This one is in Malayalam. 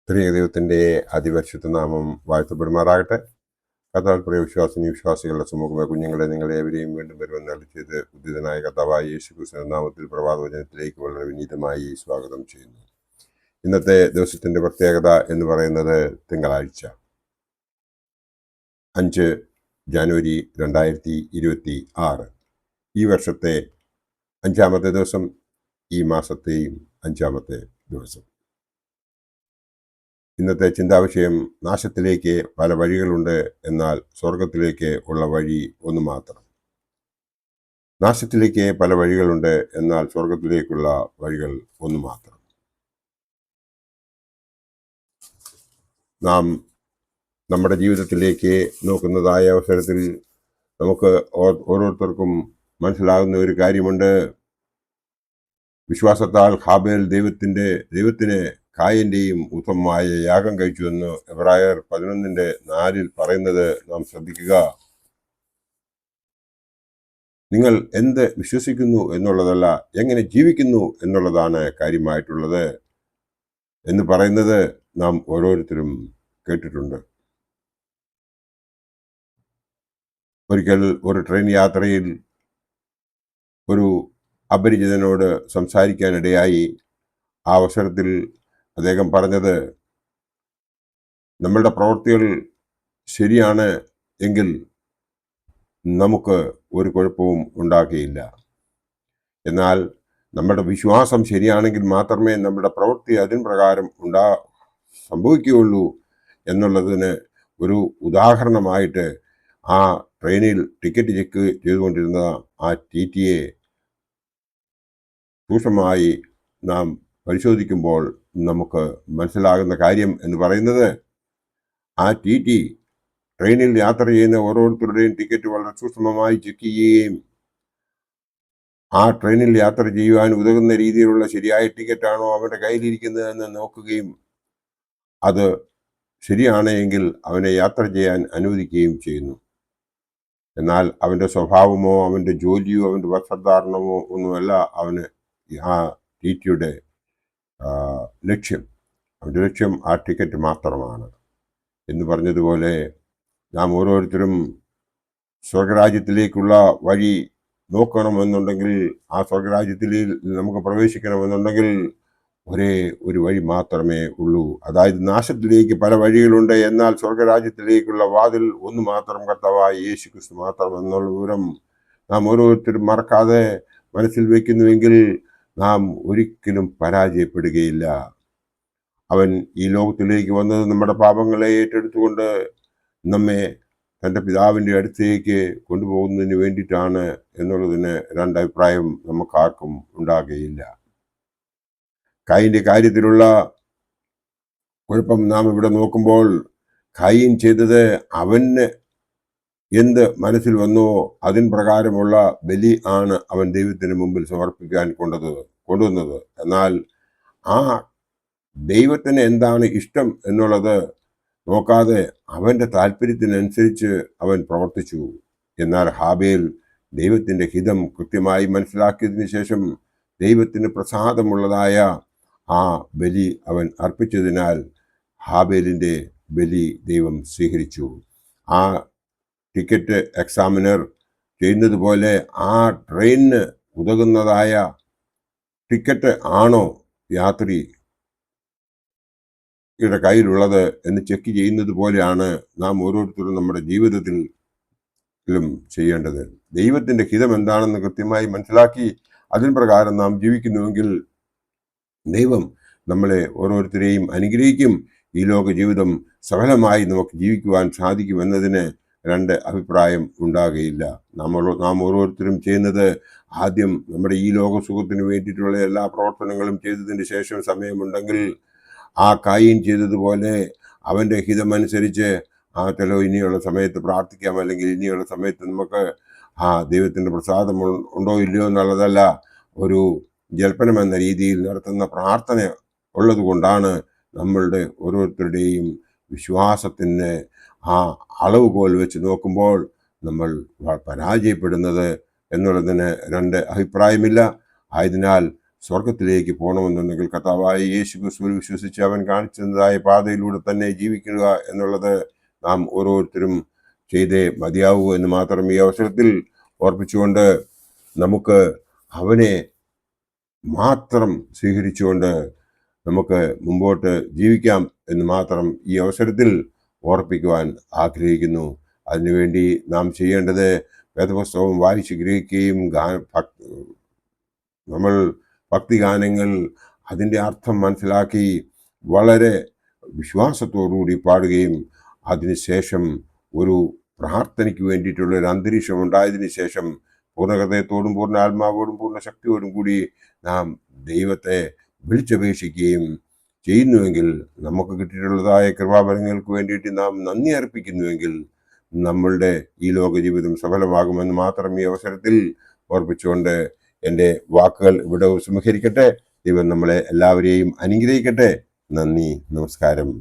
ത്രിയേക ദൈവത്തിൻ്റെ അതിപരിശുദ്ധ നാമം വാഴ്ത്തപ്പെടുമാറാകട്ടെ. കർത്താവിൽ പ്രിയ വിശ്വാസിനി വിശ്വാസികളുടെ സമൂഹമായ കുഞ്ഞുങ്ങളെ നിങ്ങളെ ഏവരെയും വീണ്ടും വരുമെന്ന് അരുളിച്ചെയ്ത് ഉദ്ധിതനായ കർത്താവായ യേശു ക്രിസ്തുവിന്റെ നാമത്തിൽ പ്രഭാതവചനത്തിലേക്ക് വളരെ വിനീതമായി സ്വാഗതം ചെയ്യുന്നു. ഇന്നത്തെ ദിവസത്തിൻ്റെ പ്രത്യേകത എന്ന് പറയുന്നത് തിങ്കളാഴ്ച 5 ജനുവരി 2026, ഈ വർഷത്തെ 5-ാമത്തെ ദിവസം, ഈ മാസത്തെയും 5-ാമത്തെ ദിവസം. ഇന്നത്തെ ചിന്താവിഷയം: നാശത്തിലേക്ക് പല വഴികളുണ്ട്, എന്നാൽ സ്വർഗത്തിലേക്ക് ഉള്ള വഴി ഒന്ന് മാത്രം. നാശത്തിലേക്ക് പല വഴികളുണ്ട്, എന്നാൽ സ്വർഗത്തിലേക്കുള്ള വഴികൾ ഒന്ന് മാത്രം. നാം നമ്മുടെ ജീവിതത്തിലേക്ക് നോക്കുന്നതായ അവസരത്തിൽ നമുക്ക് ഓരോരുത്തർക്കും മനസ്സിലാകുന്ന ഒരു കാര്യമുണ്ട്. വിശ്വാസത്താൽ ഹാബേൽ ദൈവത്തിന് കായന്റെയും ഉത്തമമായ യാഗം കഴിച്ചു എന്ന് എബ്രായർ 11:4 പറയുന്നത് നാം ശ്രദ്ധിക്കുക. നിങ്ങൾ എന്ത് വിശ്വസിക്കുന്നു എന്നുള്ളതല്ല, എങ്ങനെ ജീവിക്കുന്നു എന്നുള്ളതാണ് കാര്യമായിട്ടുള്ളത് എന്ന് പറയുന്നത് നാം ഓരോരുത്തരും കേട്ടിട്ടുണ്ട്. ഒരിക്കൽ ഒരു ട്രെയിൻ യാത്രയിൽ ഒരു അപരിചിതനോട് സംസാരിക്കാനിടയായി. ആ അവസരത്തിൽ അദ്ദേഹം പറഞ്ഞത്, നമ്മളുടെ പ്രവൃത്തികൾ ശരിയാണ് എങ്കിൽ നമുക്ക് ഒരു കുഴപ്പവും ഉണ്ടാകുകയില്ല. എന്നാൽ നമ്മുടെ വിശ്വാസം ശരിയാണെങ്കിൽ മാത്രമേ നമ്മുടെ പ്രവൃത്തി അതിന് പ്രകാരം സംഭവിക്കുകയുള്ളൂ എന്നുള്ളതിന് ഒരു ഉദാഹരണമായിട്ട് ആ ട്രെയിനിൽ ടിക്കറ്റ് ചെക്ക് ചെയ്തുകൊണ്ടിരുന്ന ആ TTയെ സൂക്ഷ്മമായി നാം പരിശോധിക്കുമ്പോൾ നമുക്ക് മനസ്സിലാകുന്ന കാര്യം എന്ന് പറയുന്നത്, ആ TT ട്രെയിനിൽ യാത്ര ചെയ്യുന്ന ഓരോരുത്തരുടെയും ടിക്കറ്റ് വളരെ സൂക്ഷ്മമായി ചെക്ക് ചെയ്യുകയും ആ ട്രെയിനിൽ യാത്ര ചെയ്യുവാൻ ഉതകുന്ന രീതിയിലുള്ള ശരിയായ ടിക്കറ്റാണോ അവൻ്റെ കയ്യിലിരിക്കുന്നതെന്ന് നോക്കുകയും അത് ശരിയാണ് എങ്കിൽ അവനെ യാത്ര ചെയ്യാൻ അനുവദിക്കുകയും ചെയ്യുന്നു. എന്നാൽ അവൻ്റെ സ്വഭാവമോ അവൻ്റെ ജോലിയോ അവൻ്റെ വസ്ത്രധാരണമോ ഒന്നുമല്ല അവന് ആ TTയുടെ ലക്ഷ്യം. അവൻ്റെ ലക്ഷ്യം ആ ടിക്കറ്റ് മാത്രമാണ്. എന്ന് പറഞ്ഞതുപോലെ നാം ഓരോരുത്തരും സ്വർഗരാജ്യത്തിലേക്കുള്ള വഴി നോക്കണമെന്നുണ്ടെങ്കിൽ, ആ സ്വർഗരാജ്യത്തിൽ നമുക്ക് പ്രവേശിക്കണമെന്നുണ്ടെങ്കിൽ ഒരേ ഒരു വഴി മാത്രമേ ഉള്ളൂ. അതായത് നാശത്തിലേക്ക് പല വഴികളുണ്ട്, എന്നാൽ സ്വർഗരാജ്യത്തിലേക്കുള്ള വാതിൽ ഒന്ന് മാത്രം, കർത്താവായ യേശു ക്രിസ്തു മാത്രം എന്നുള്ള വിവരം നാം ഓരോരുത്തരും മറക്കാതെ മനസ്സിൽ വയ്ക്കുന്നുവെങ്കിൽ നാം ഒരിക്കലും പരാജയപ്പെടുകയില്ല. അവൻ ഈ ലോകത്തിലേക്ക് വന്നത് നമ്മുടെ പാപങ്ങളെ ഏറ്റെടുത്തുകൊണ്ട് നമ്മെ തൻ്റെ പിതാവിൻ്റെ അടുത്തേക്ക് കൊണ്ടുപോകുന്നതിന് വേണ്ടിയിട്ടാണ് എന്നുള്ളതിന് രണ്ടഭിപ്രായം നമുക്കാർക്കും ഉണ്ടാകുകയില്ല. കായീൻ്റെ കാര്യത്തിലുള്ള കുഴപ്പം നാം ഇവിടെ നോക്കുമ്പോൾ, കായീൻ ചെയ്തത് അവന് എന്ത് മനസ്സിൽ വന്നോ അതിൻ പ്രകാരമുള്ള ബലി ആണ് അവൻ ദൈവത്തിന് മുമ്പിൽ സമർപ്പിക്കാൻ കൊണ്ടുവന്നത്. എന്നാൽ ആ ദൈവത്തിന് എന്താണ് ഇഷ്ടം എന്നുള്ളത് നോക്കാതെ അവൻ്റെ താല്പര്യത്തിനനുസരിച്ച് അവൻ പ്രവർത്തിച്ചു. എന്നാൽ ഹാബേൽ ദൈവത്തിൻ്റെ ഹിതം കൃത്യമായി മനസ്സിലാക്കിയതിന് ശേഷം ദൈവത്തിന് പ്രസാദമുള്ളതായ ആ ബലി അവൻ അർപ്പിച്ചതിനാൽ ഹാബേലിൻ്റെ ബലി ദൈവം സ്വീകരിച്ചു. ആ ടിക്കറ്റ് എക്സാമിനർ ചെയ്യുന്നത് പോലെ ആ ട്രെയിനിന് ഉതകുന്നതായ ടിക്കറ്റ് ആണോ യാത്രിയുടെ കയ്യിലുള്ളത് എന്ന് ചെക്ക് ചെയ്യുന്നത് പോലെയാണ് നാം ഓരോരുത്തരും നമ്മുടെ ജീവിതത്തിലും ചെയ്യേണ്ടത്. ദൈവത്തിൻ്റെ ഹിതം എന്താണെന്ന് കൃത്യമായി മനസ്സിലാക്കി അതിന് പ്രകാരം നാം ജീവിക്കുന്നുവെങ്കിൽ ദൈവം നമ്മളെ ഓരോരുത്തരെയും അനുഗ്രഹിക്കും. ഈ ലോക ജീവിതം സഫലമായി നമുക്ക് ജീവിക്കുവാൻ സാധിക്കുമെന്നതിന് രണ്ട് അഭിപ്രായം ഉണ്ടാകുകയില്ല. നാം ഓരോരുത്തരും ചെയ്യുന്നത്, ആദ്യം നമ്മുടെ ഈ ലോക സുഖത്തിന് വേണ്ടിയിട്ടുള്ള എല്ലാ പ്രവർത്തനങ്ങളും ചെയ്തതിന് ശേഷം സമയമുണ്ടെങ്കിൽ ആ കായീൻ ചെയ്തതുപോലെ അവൻ്റെ ഹിതമനുസരിച്ച് ഇനിയുള്ള സമയത്ത് പ്രാർത്ഥിക്കാം, അല്ലെങ്കിൽ ഇനിയുള്ള സമയത്ത് നമുക്ക് ദൈവത്തിൻ്റെ പ്രസാദം ഉണ്ടോ ഇല്ലയോ എന്നുള്ളതല്ല, ഒരു ജൽപ്പനം എന്ന രീതിയിൽ നടത്തുന്ന പ്രാർത്ഥന ഉള്ളത് കൊണ്ടാണ് നമ്മളുടെ ഓരോരുത്തരുടെയും വിശ്വാസത്തിന് ആ അളവുകോൽ വെച്ച് നോക്കുമ്പോൾ നമ്മൾ പരാജയപ്പെടുന്നത് എന്നുള്ളതിന് രണ്ട് അഭിപ്രായമില്ല. ആയതിനാൽ സ്വർഗത്തിലേക്ക് പോകണമെന്നുണ്ടെങ്കിൽ കർത്താവായ യേശു ക്രിസ്തുവിൽ വിശ്വസിച്ച് അവൻ കാണിച്ചതായ പാതയിലൂടെ തന്നെ ജീവിക്കുക എന്നുള്ളത് നാം ഓരോരുത്തരും ചെയ്തേ മതിയാവൂ എന്ന് മാത്രം ഈ അവസരത്തിൽ ഓർപ്പിച്ചുകൊണ്ട് നമുക്ക് അവനെ മാത്രം സ്വീകരിച്ചുകൊണ്ട് നമുക്ക് മുമ്പോട്ട് ജീവിക്കാം എന്ന് മാത്രം ഈ അവസരത്തിൽ ഓർപ്പിക്കുവാൻ ആഗ്രഹിക്കുന്നു. അതിനുവേണ്ടി നാം ചെയ്യേണ്ടത് വേദപുസ്തകം വായിച്ച് ഗ്രഹിക്കുകയും നമ്മൾ ഭക്തിഗാനങ്ങൾ അതിൻ്റെ അർത്ഥം മനസ്സിലാക്കി വളരെ വിശ്വാസത്തോടുകൂടി പാടുകയും അതിനുശേഷം ഒരു പ്രാർത്ഥനയ്ക്ക് വേണ്ടിയിട്ടുള്ള ഒരു അന്തരീക്ഷം ഉണ്ടായതിനു ശേഷം പൂർണ്ണ ഹൃദയത്തോടും പൂർണ്ണ ആത്മാവോടും പൂർണ്ണ ശക്തിയോടും കൂടി നാം ദൈവത്തെ വിളിച്ചപേക്ഷിക്കുകയും ചെയ്യുന്നുവെങ്കിൽ, നമുക്ക് കിട്ടിയിട്ടുള്ളതായ കൃപാബലങ്ങൾക്ക് വേണ്ടിയിട്ട് നാം നന്ദി അർപ്പിക്കുന്നുവെങ്കിൽ നമ്മളുടെ ഈ ലോക ജീവിതം സഫലമാകുമെന്ന് മാത്രം ഈ അവസരത്തിൽ ഓർപ്പിച്ചുകൊണ്ട് എൻ്റെ വാക്കുകൾ ഇവിടെ ഉപസംഹരിക്കട്ടെ. ദൈവം നമ്മളെ എല്ലാവരെയും അനുഗ്രഹിക്കട്ടെ. നന്ദി, നമസ്കാരം.